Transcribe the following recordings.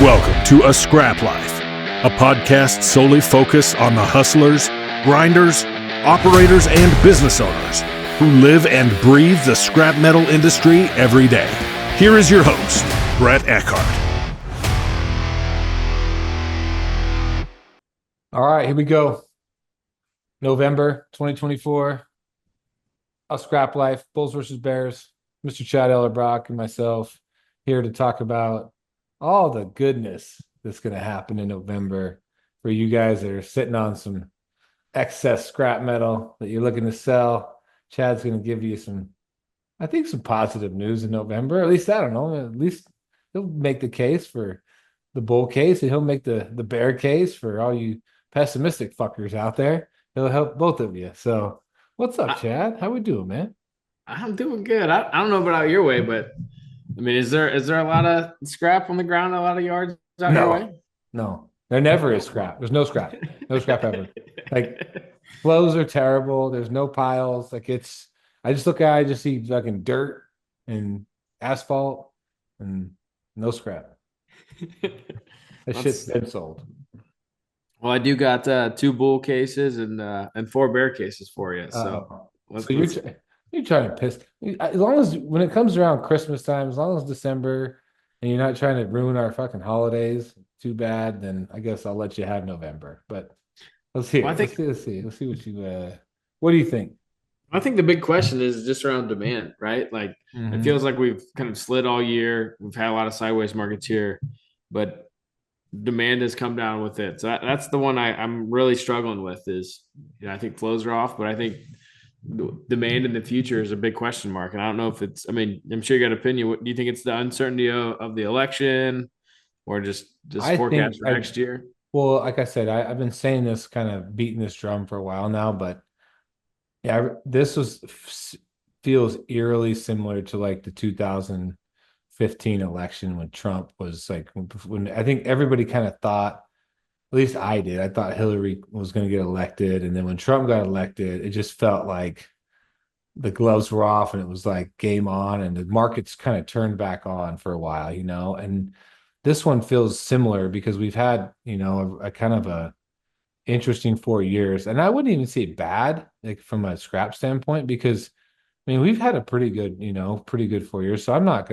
Welcome to A Scrap Life, a podcast solely focused on the hustlers, grinders, operators, and business owners who live and breathe the scrap metal industry every day. Here is your host, Brett Eckhart. All right, here we go. November 2024. A Scrap Life, Bulls versus Bears. Mr. Chad Ellerbrock and myself here to talk about all the goodness that's going to happen in November for you guys that are sitting on some excess scrap metal that you're looking to sell. Chad's going to give you some positive news in November. At least, I don't know, at least he'll make the case for the bull case, and he'll make the bear case for all you pessimistic fuckers out there. He'll help both of you. So what's up, Chad? How we doing, man? I'm doing good. I don't know about your way, but I mean, is there a lot of scrap on the ground, a lot of yards out your way? No, there never is scrap. There's no scrap. No scrap ever. Like, flows are terrible. There's no piles. Like, I just look at it, I just see fucking dirt and asphalt and no scrap. That shit's been sold. Well, I do got 2 bull cases and 4 bear cases for you. So you're trying to piss. As long as when it comes around Christmas time, as long as December, and you're not trying to ruin our fucking holidays too bad, then I guess I'll let you have November. But let's see. Let's see what you. What do you think? I think the big question is just around demand, right? Like, It feels like we've kind of slid all year. We've had a lot of sideways markets here, but demand has come down with it. So that's the one I'm really struggling with is, I think flows are off, but I think demand in the future is a big question mark. And I don't know if I'm sure you got an opinion. What do you think? It's the uncertainty of the election or just forecast for next year? Well, like I said, I've been saying this, kind of beating this drum for a while now, but yeah, feels eerily similar to like the 2015 election when Trump was like, when I think everybody kind of thought, at least I did, I thought Hillary was going to get elected. And then when Trump got elected, it just felt like the gloves were off and it was like game on, and the markets kind of turned back on for a while, and this one feels similar because we've had, a kind of a interesting 4 years, and I wouldn't even say bad, like from a scrap standpoint, because we've had a pretty good 4 years. So I'm not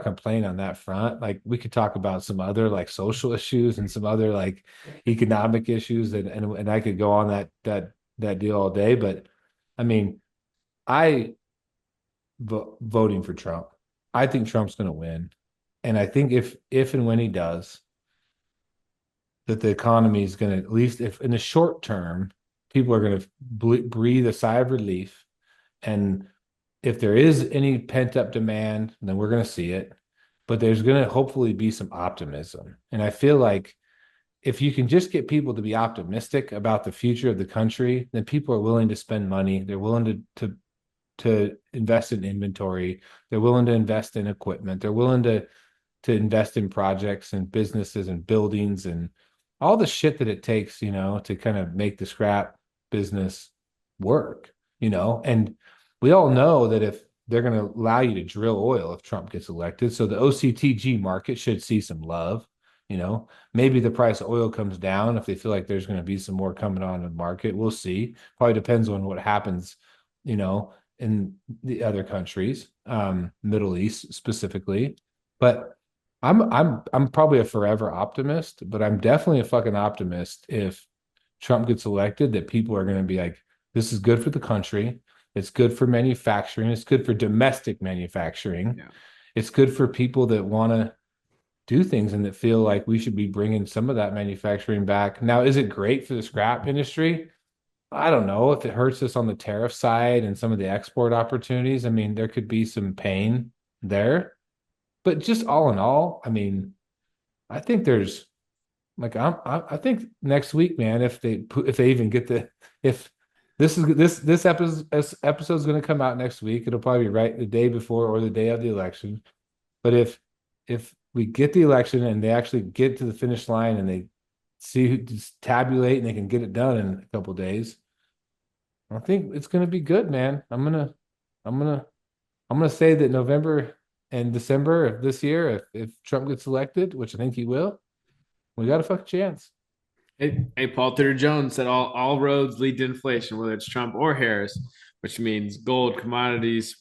complaining on that front. Like, we could talk about some other like social issues and some other like economic issues, and I could go on that deal all day. But voting for Trump. I think Trump's going to win, and I think if and when he does, that the economy is going to, at least if in the short term, people are going to breathe a sigh of relief, and if there is any pent-up demand, then we're going to see it. But there's going to hopefully be some optimism. And I feel like if you can just get people to be optimistic about the future of the country, then people are willing to spend money. They're willing to invest in inventory. They're willing to invest in equipment. They're willing to invest in projects and businesses and buildings and all the shit that it takes, to kind of make the scrap business work, and we all know that if they're going to allow you to drill oil if Trump gets elected, so the OCTG market should see some love. Maybe the price of oil comes down if they feel like there's going to be some more coming on the market. We'll see. Probably depends on what happens, in the other countries, Middle East specifically. But I'm probably a forever optimist, but I'm definitely a fucking optimist if Trump gets elected, that people are going to be like, this is good for the country. It's good for manufacturing. It's good for domestic manufacturing. Yeah. It's good for people that want to do things and that feel like we should be bringing some of that manufacturing back. Now, is it great for the scrap industry? I don't know if it hurts us on the tariff side and some of the export opportunities. There could be some pain there, but just all in all, I think there's like, I think next week, man, if they even get if this episode's going to come out next week. It'll probably be right the day before or the day of the election. But if we get the election and they actually get to the finish line and they see who just tabulate and they can get it done in a couple of days, I think it's going to be good, man. I'm gonna say that November and December of this year, if Trump gets elected, which I think he will, We got a fucking chance. Hey, Paul Tudor Jones said all roads lead to inflation, whether it's Trump or Harris, which means gold, commodities,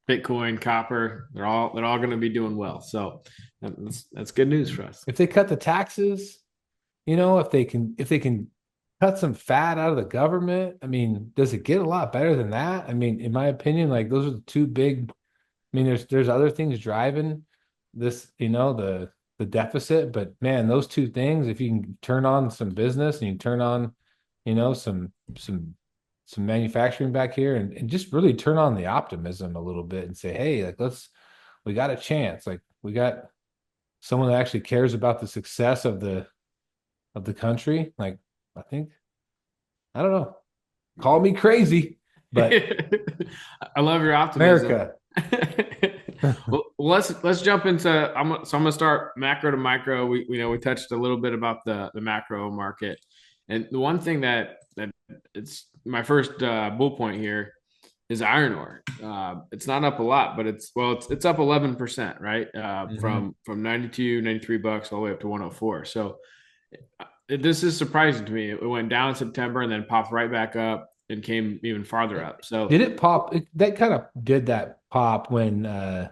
Bitcoin, copper, they're all going to be doing well. So that's good news for us. If they cut the taxes, if they can cut some fat out of the government, I mean, does it get a lot better than that? I mean, in my opinion, like those are the two big. I mean, there's other things driving this, the deficit, but man, those two things, if you can turn on some business and you turn on, some manufacturing back here and just really turn on the optimism a little bit and say, hey, like we got a chance. Like we got someone that actually cares about the success of the country. Like I think, I don't know. Call me crazy, but I love your optimism. America. Well, let's jump into. I'm gonna start macro to micro. We touched a little bit about the macro market, and the one thing that it's my first bull point here is iron ore. It's not up a lot, but it's up 11%, right? From 92, 93 bucks all the way up to 104. So this is surprising to me. It went down in September and then popped right back up and came even farther up. So did it pop? That kind of did that pop when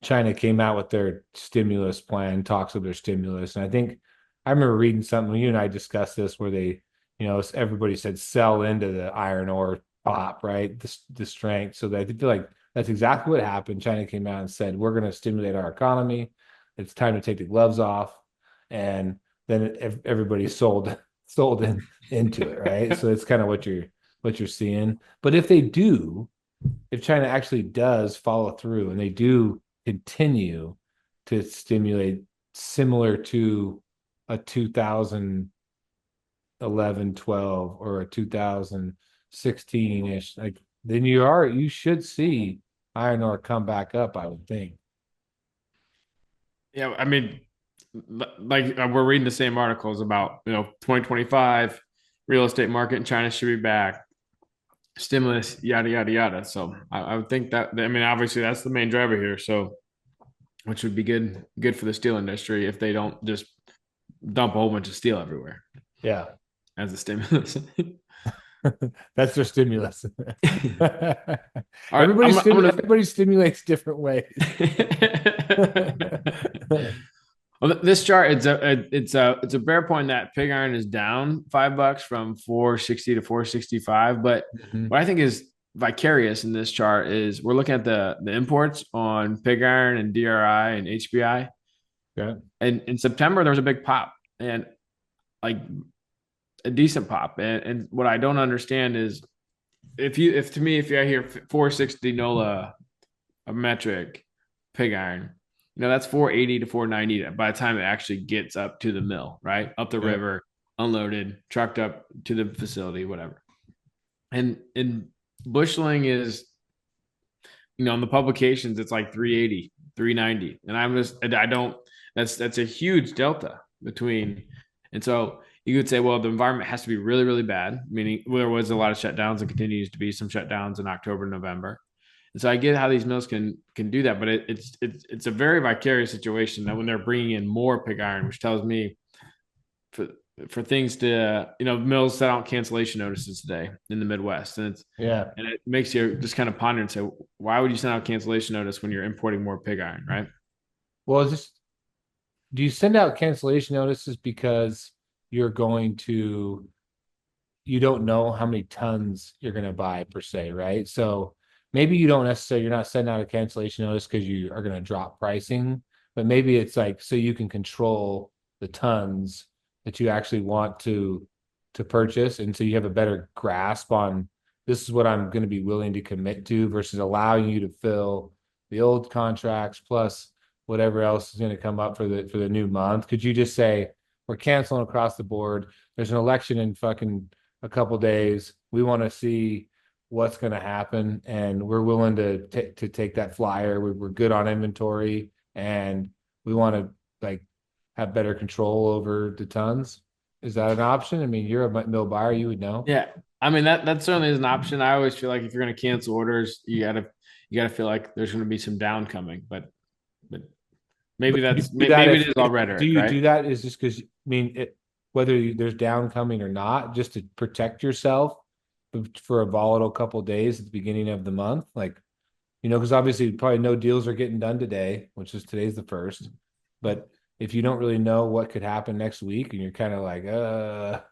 China came out with their stimulus plan, talks of their stimulus. And I think I remember reading something, you and I discussed this, where they, everybody said sell into the iron ore pop, right? The strength. So that I feel like that's exactly what happened. China came out and said, we're going to stimulate our economy. It's time to take the gloves off. And then everybody sold into it, right? So it's kind of what you're seeing. But if China actually does follow through and they do continue to stimulate similar to a 2011, 12 or a 2016-ish, like then you should see iron ore come back up, I would think. yeah, I mean, like we're reading the same articles about 2025 real estate market in China should be back, stimulus, yada yada yada. So I would think that, I mean, obviously that's the main driver here. So which would be good for the steel industry if they don't just dump a whole bunch of steel everywhere. Yeah, as a stimulus. That's their stimulus. All right, everybody stimulates different ways. Well, this chart, it's a bear point that pig iron is down $5 from 460 to 465. But what I think is vicarious in this chart is we're looking at the imports on pig iron and DRI and HBI. Yeah. And in September there was a big pop, and like a decent pop. And what I don't understand is if I hear 460 NOLA a metric pig iron, that's 480 to 490 by the time it actually gets up to the mill, right? Up the river, unloaded, trucked up to the facility, whatever. And busheling is, on the publications, it's like 380, 390. And that's a huge delta between. And so you could say, well, the environment has to be really, really bad, meaning there was a lot of shutdowns and continues to be some shutdowns in October, November. And so I get how these mills can do that, but it's a very vicarious situation that when they're bringing in more pig iron, which tells me for things to, mills set out cancellation notices today in the Midwest, and it makes you just kind of ponder and say, why would you send out cancellation notice when you're importing more pig iron, right? Well, do you send out cancellation notices because you don't know how many tons you're going to buy per se, right? So maybe you're not sending out a cancellation notice because you are going to drop pricing, but maybe it's like so you can control the tons that you actually want to purchase, and so you have a better grasp on this is what I'm going to be willing to commit to versus allowing you to fill the old contracts plus whatever else is going to come up for the new month. Could you just say we're canceling across the board? There's an election in fucking a couple days. We want to see what's going to happen, and we're willing to take that flyer. We're good on inventory, and we want to like have better control over the tons. Is that an option? I mean, you're a mill buyer, you would know. Yeah, I mean that certainly is an option. I always feel like if you're going to cancel orders, you gotta feel like there's going to be some down coming, but Maybe But that's maybe it is all rhetoric, do you right? do that is just because, I mean, whether there's down coming or not, just to protect yourself for a volatile couple of days at the beginning of the month, like, because obviously probably no deals are getting done today, which is today's the first. But if you don't really know what could happen next week, and you're kind of like, that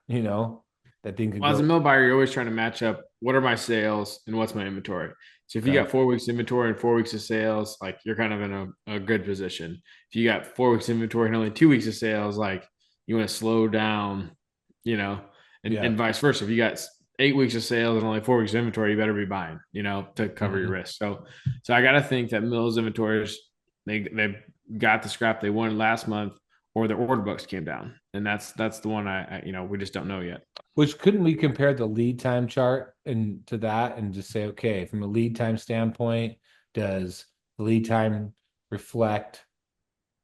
thing could Well, as a go. mill buyer, you're always trying to match up what are my sales and what's my inventory. So if you Okay. got 4 weeks inventory and 4 weeks of sales, like you're kind of in a good position. If you got 4 weeks inventory and only 2 weeks of sales, like you want to slow down, and, Yeah. and vice versa. If you got 8 weeks of sales and only 4 weeks of inventory, you better be buying, to cover your Mhm. risk. So I got to think that mills inventories, they got the scrap they wanted last month, or their order books came down, and that's the one we just don't know yet. Which couldn't we compare the lead time chart and to that and just say, okay, from a lead time standpoint, does the lead time reflect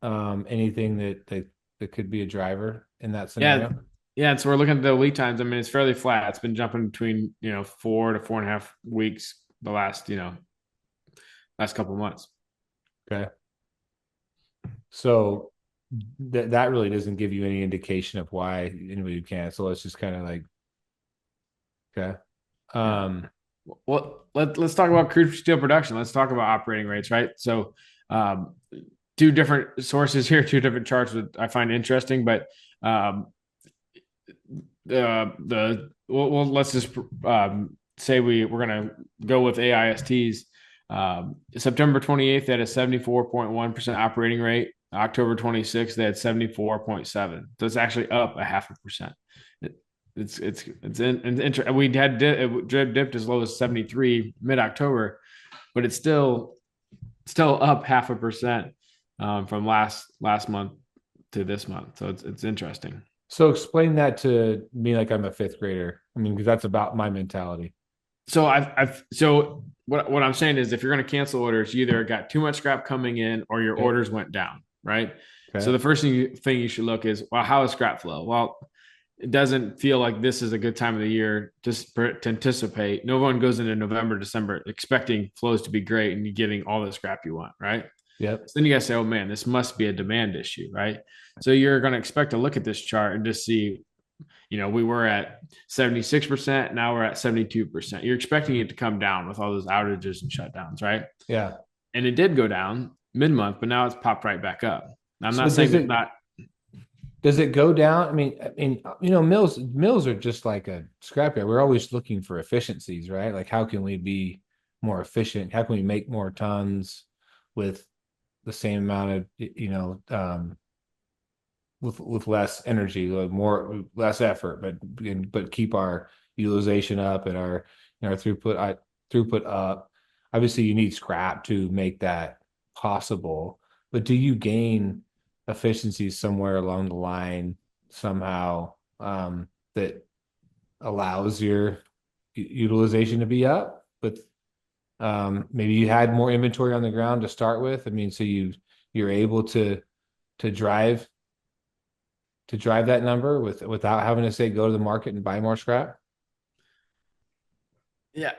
anything that could be a driver in that Yeah, scenario? yeah. And so we're looking at the lead times. I mean, it's fairly flat. It's been jumping between 4 to 4.5 weeks the last couple of months. Okay. So that really doesn't give you any indication of why anybody would cancel. It's just kind of like, okay. Yeah. Um, Well, let's talk about crude steel production. Let's talk about operating rates, right? So, two different sources here, two different charts that I find interesting, but um, let's just say we're gonna go with AISTs. September 28th, they had a 74.1% operating rate. October 26th, they had 74.7. So it's actually up 0.5%. We had dipped as low as 73 mid-October, but it's still up 0.5% from last month to this month. So it's interesting. so explain that to me like I'm a fifth grader. I mean, because that's about my mentality. So what I'm saying is, if you're going to cancel orders, you either got too much scrap coming in or your Okay. orders went down, right? So Okay. the first thing you should look is, well, how is scrap flow? Well, it doesn't feel like this is a good time of the year to anticipate. No one goes into November, December expecting flows to be great and you're getting all the scrap you want, right? Yep. So then you guys say, oh man, this must be a demand issue, right? So you're going to expect to look at this chart and just see, we were at 76%. Now we're at 72%. You're expecting it to come down with all those outages and shutdowns, right? Yeah. And it did go down mid-month, but now it's popped right back up. I'm So not saying that not. does it go down? I mean, mills are just like a scrapyard. We're always looking for efficiencies, right? Like how can we be more efficient? How can we make more tons with the same amount of, with less energy, less effort, but keep our utilization up and our throughput up. Obviously, you need scrap to make that possible, but do you gain efficiencies somewhere along the line somehow that allows your utilization to be up? But maybe you had more inventory on the ground to start with. I mean, so you're able to drive that number without having to say go to the market and buy more scrap? Yeah,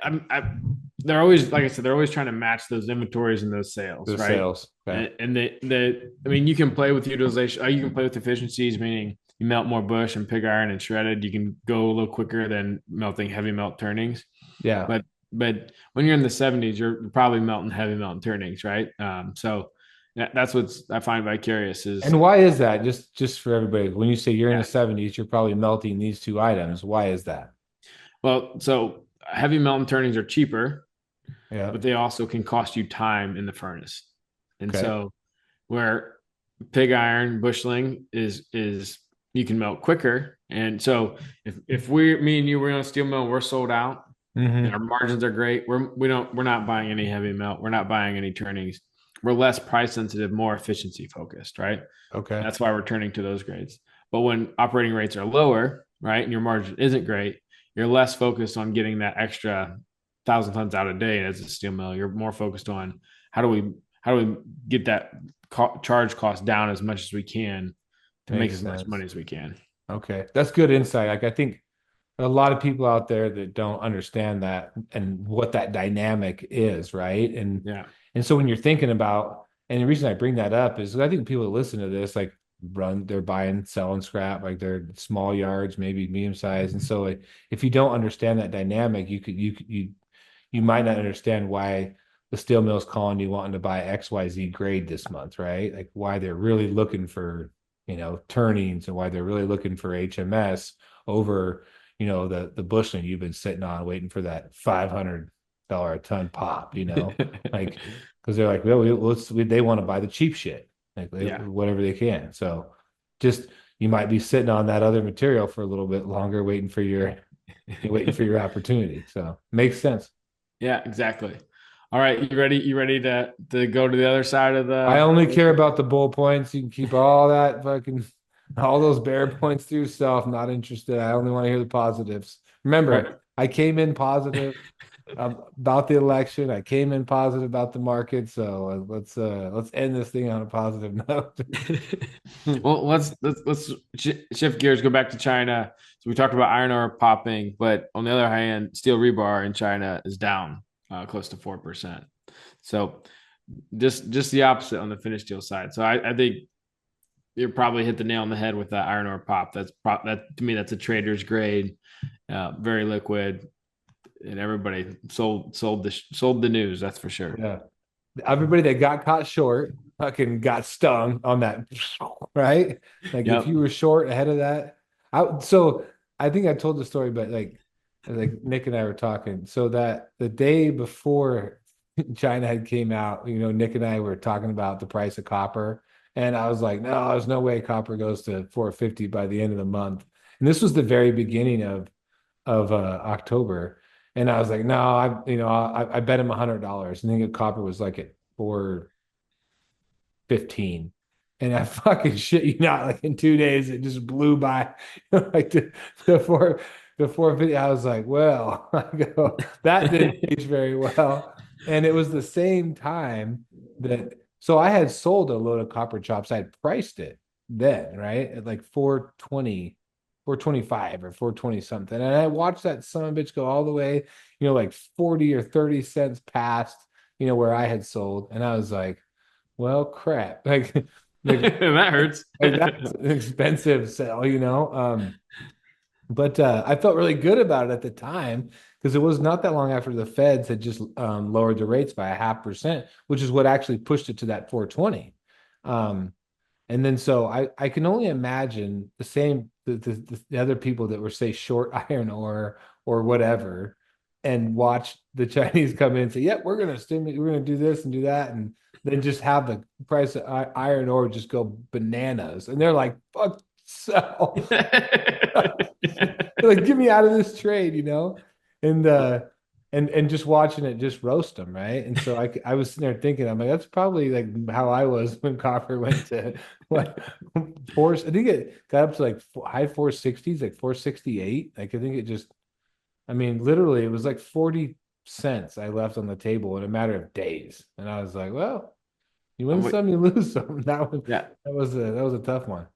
they're always, like I said, they're always trying to match those inventories and those sales, The right? sales. Okay. And I mean, you can play with utilization. You can play with efficiencies, meaning you melt more bush and pig iron and shredded. You can go a little quicker than melting heavy melt turnings. Yeah. But when you're in the 70s, you're probably melting heavy melt turnings, right? So that's what I find vicarious is. And why is that? Just for everybody, when you say you're in the Yeah. 70s, you're probably melting these two items. Why is that? Well, so heavy melt and turnings are cheaper, Yeah. but they also can cost you time in the furnace. And Okay. so where pig iron busheling is you can melt quicker. And so if me and you were in a steel mill, we're sold out and Mm-hmm. our margins are great. We're not buying any heavy melt. We're not buying any turnings. We're less price sensitive, more efficiency focused, right? Okay. That's why we're turning to those grades. But when operating rates are lower, right, and your margin isn't great, you're less focused on getting that extra 1,000 tons out a day as a steel mill. You're more focused on how do we get that charge cost down as much as we can to make Makes as much sense. money as we can. Okay. That's good insight. Like I think a lot of people out there that don't understand that and what that dynamic is, right? And Yeah. and so when you're thinking about And the reason I bring that up is I think people that listen to this, like they're buying, selling scrap, like they're small yards, maybe medium size. And so like, if you don't understand that dynamic, you might not understand why the steel mill's calling you wanting to buy XYZ grade this month, right? Like why they're really looking for, turnings, and why they're really looking for HMS over, the Bushland you've been sitting on waiting for that $500 a ton pop, like because they're like, well, they want to buy the cheap shit, like Yeah. whatever they can. So just you might be sitting on that other material for a little bit longer, waiting for your opportunity. So makes sense. Yeah, exactly. All right, you ready? You ready to go to the other side of I the? only care about the bull points. You can keep all that fucking all those bear points to yourself. Not interested. I only want to hear the positives. All right. Remember, I came in positive about the election. I came in positive about the market. So let's end this thing on a positive note. Well, let's shift gears. Go back to China. So we talked about iron ore popping, but on the other hand, steel rebar in China is down close to 4%. So just the opposite on the finished steel side. So I think you probably hit the nail on the head with that iron ore pop. That to me that's a trader's grade, very liquid, and everybody sold the news. That's for sure. Yeah. Everybody that got caught short fucking got stung on that, right? Like if Yep. you were short ahead of that, so I think I told the story, but like Nick and I were talking. So that the day before China had came out, Nick and I were talking about the price of copper, and I was like, no, there's no way copper goes to 450 by the end of the month. And this was the very beginning of October. And I was like, no, I bet him $100. And then copper was like at 415. And I fucking shit you not, like in 2 days, it just blew by. Like the 450. I was like, well, that didn't age very well. And it was the same time so I had sold a load of copper chops. I had priced it then, right? At like 420, 425 or 420 something. And I watched that son of a bitch go all the way, like 40 or 30 cents past, where I had sold. And I was like, well, crap. Like That hurts. like that's an expensive sell. But I felt really good about it at the time because it was not that long after the Feds had just lowered the rates by 0.5%, which is what actually pushed it to that 420. And then so I can only imagine the same the other people that were say short iron ore or whatever, and watch the Chinese come in and say, "Yep, we're gonna stimulate, we're gonna do this and do that," and then just have the price of iron ore just go bananas, and they're like, "Fuck, sell." Like, get me out of this trade. And and just watching it just roast them, right? And so I was sitting there thinking, I'm like, that's probably like how I was when copper went to what I think it got up to like high 460s, like 468. Like I think it just, I mean, literally it was like 40 cents I left on the table in a matter of days. And I was like, well, you win some, you lose some. Yeah. That was a tough one.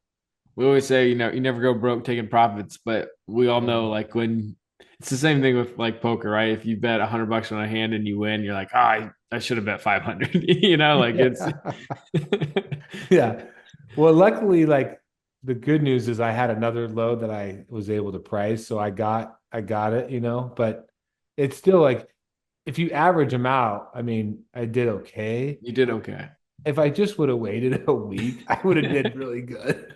We always say, you never go broke taking profits, but we all know like when it's the same thing with like poker, right? If you bet $100 on a hand and you win, you're like, oh, I should have bet 500, like it's Yeah. Well, luckily, like the good news is I had another load that I was able to price, so I got it, but it's still like if you average them out, I mean, I did okay. you did okay. If I just would have waited a week, I would have did really good.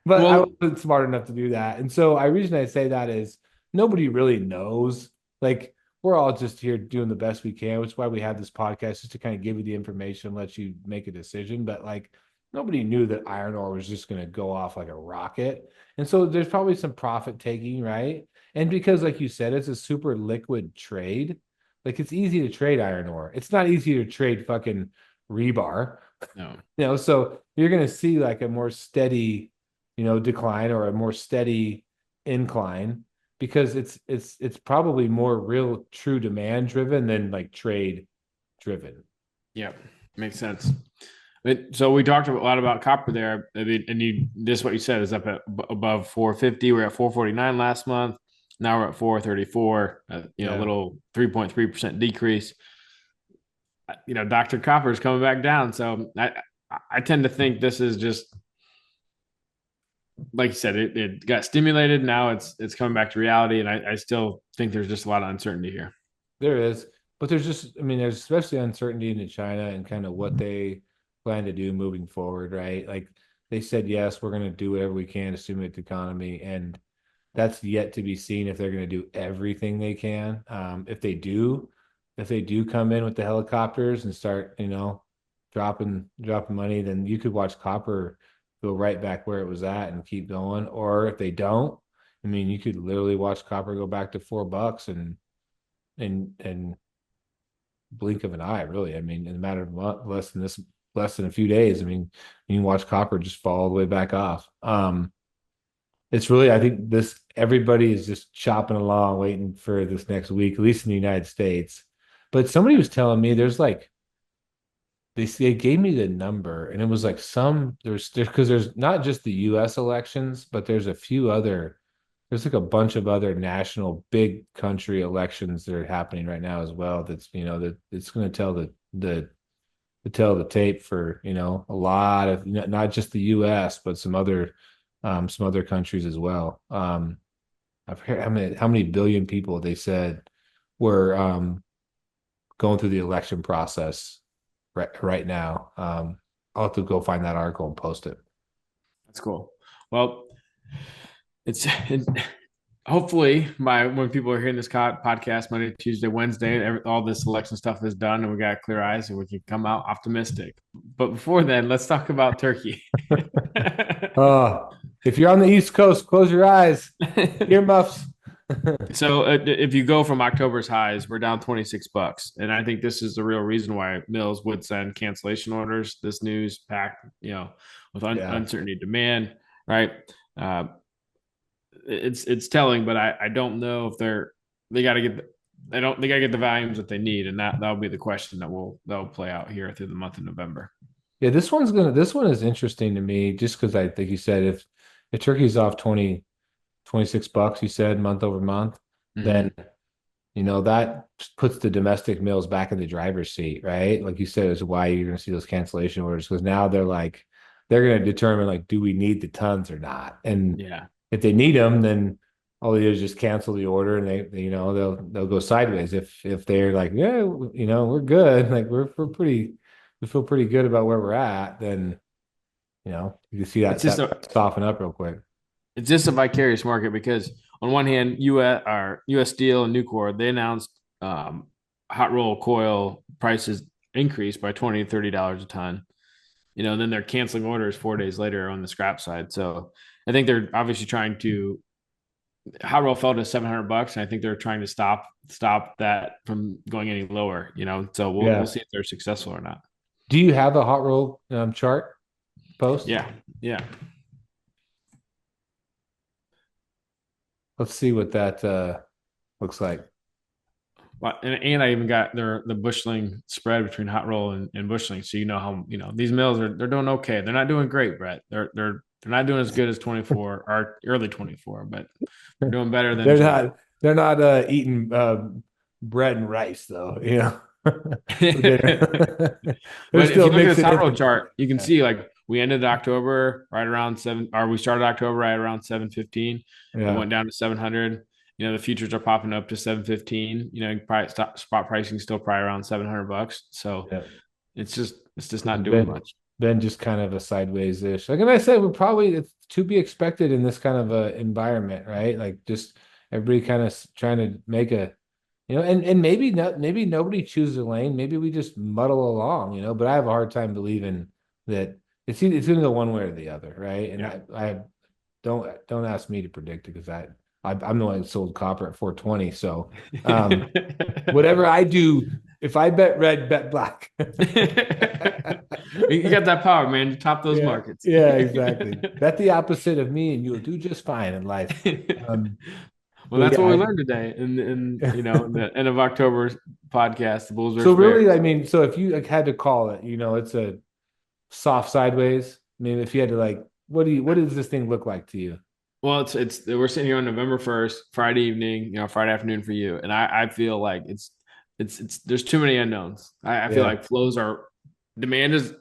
But I Well, wasn't smart enough to do that. And so I reason I say that is nobody really knows. Like we're all just here doing the best we can, which is why we have this podcast, just to kind of give you the information, let you make a decision. But like nobody knew that iron ore was just going to go off like a rocket. And so there's probably some profit taking, right? And because like you said, it's a super liquid trade, like it's easy to trade iron ore. It's not easy to trade fucking rebar. no. So you're going to see like a more steady, decline or a more steady incline because it's probably more real true demand driven than like trade driven. Yeah, makes sense. So we talked a lot about copper there. I mean, and this what you said is up at above 450. We're at 449 last month. Now we're at 434. A Yeah. little 3.3% decrease. Dr. Copper is coming back down. So I tend to think this is just like you said, it got stimulated. Now it's coming back to reality, and I still think there's just a lot of uncertainty here. There is, but there's especially uncertainty into China and kind of what they plan to do moving forward, right? Like they said, yes, we're going to do whatever we can to stimulate the economy, and that's yet to be seen if they're going to do everything they can. If they do come in with the helicopters and start, dropping money, then you could watch copper go right back where it was at and keep going. Or if they don't, I mean, you could literally watch copper go back to $4 and blink of an eye, really. I mean, in a matter of less than a few days. I mean, you can watch copper just fall all the way back off. It's really, I think everybody is just chopping along, waiting for this next week, at least in the United States. But somebody was telling me there's like, they gave me the number, and it was like because there's not just the US elections, but there's like a bunch of other national big country elections that are happening right now as well. That it's going to tell the tape for, a lot of, not just the US, but some other countries as well. I've heard how many billion people they said were going through the election process right now. I'll have to go find that article and post it. That's cool. Well, hopefully when people are hearing this podcast Monday, Tuesday, Wednesday, all this election stuff is done and we got clear eyes and we can come out optimistic. But before then, let's talk about Turkey. If you're on the East Coast, close your eyes, earmuffs. So if you go from October's highs, we're down $26, and I think this is the real reason why mills would send cancellation orders. This news packed, with uncertainty demand, right? It's telling, but I don't know if they got to get the volumes that they need, and that'll be the question that'll play out here through the month of November. Yeah, this one is interesting to me just because I think you said if Turkey's off $26, you said month over month, then that puts the domestic mills back in the driver's seat, right? Like you said, is why you're going to see those cancellation orders, because now they're going to determine, like, do we need the tons or not? And if they need them, then all they do is just cancel the order, and they'll go sideways. If they're like, yeah, we're good, like we feel pretty good about where we're at, then you can see that soften up real quick. It's just a vicarious market because on one hand, US Steel and Nucor, they announced hot roll coil prices increased by $20 to $30 a ton. Then they're canceling orders 4 days later on the scrap side. So I think they're obviously trying to. Hot roll fell to $700, and I think they're trying to stop that from going any lower. So we'll see if they're successful or not. Do you have a hot roll chart post? Yeah. Let's see what that looks like. Well, and I even got the busheling spread between hot roll and busheling, so how these mills they're doing okay. They're not doing great, Brett. They're not doing as good as 24 or early 24, but they're doing better than they're not eating bread and rice though. But if you look at this hot roll chart, you can see like we ended October right around we started October right around 715. Yeah. It went down to 700. The futures are popping up to 715. Spot pricing still probably around $700. So it's just not doing much. Been just kind of a sideways-ish. Like I said, it's to be expected in this kind of a environment, right? Like just everybody kind of trying to make and maybe nobody chooses a lane. Maybe we just muddle along, but I have a hard time believing that it's going to go one way or the other, right? And I don't ask me to predict it because I'm the one that sold copper at 420. So whatever I do, if I bet red, bet black. You got that power, man. You top those markets. Yeah, exactly. Bet the opposite of me, and you'll do just fine in life. Well, that's what we learned today in the end of October podcast. The Bulls. So really, I mean, so if you had to call it, it's a soft sideways. I mean, if you had to what does this thing look like to you? Well, we're sitting here on November 1st, Friday evening, Friday afternoon for you, and I feel like it's it's there's too many unknowns. I feel like demand is,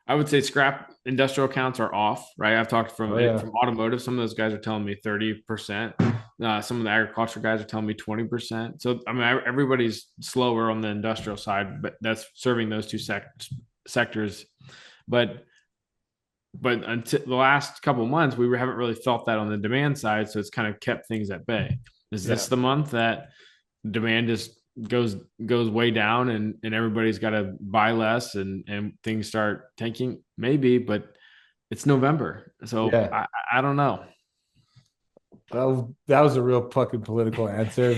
I would say scrap industrial accounts are off, right? I've talked from automotive. Some of those guys are telling me 30%. Some of the agriculture guys are telling me 20%. So, I mean, everybody's slower on the industrial side, but that's serving those two sectors. But until the last couple of months, we haven't really felt that on the demand side. So it's kind of kept things at bay. Is this the month that demand just goes way down and everybody's got to buy less and things start tanking? Maybe, but it's November, so I don't know. Well, that was a real fucking political answer.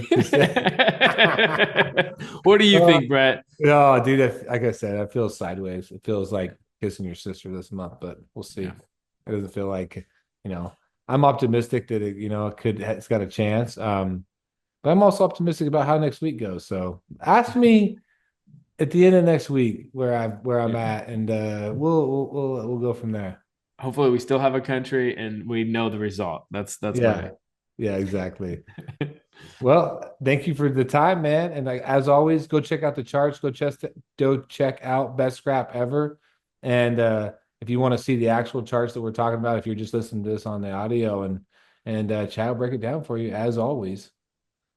What do you think, Brett? No, dude, like I said, I feel sideways. It feels like kissing your sister this month, but we'll see. It doesn't feel like, I'm optimistic that it's got a chance. But I'm also optimistic about how next week goes. So ask me at the end of next week where I'm at, and we'll go from there. Hopefully, we still have a country and we know the result. That's yeah, exactly. Well, thank you for the time, man. And as always, go check out the charts. Go check out Best Scrap Ever. And if you want to see the actual charts that we're talking about, if you're just listening to this on the audio, and Chad will break it down for you as always.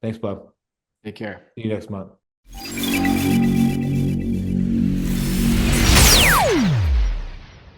Thanks, bub. Take care. See you next month.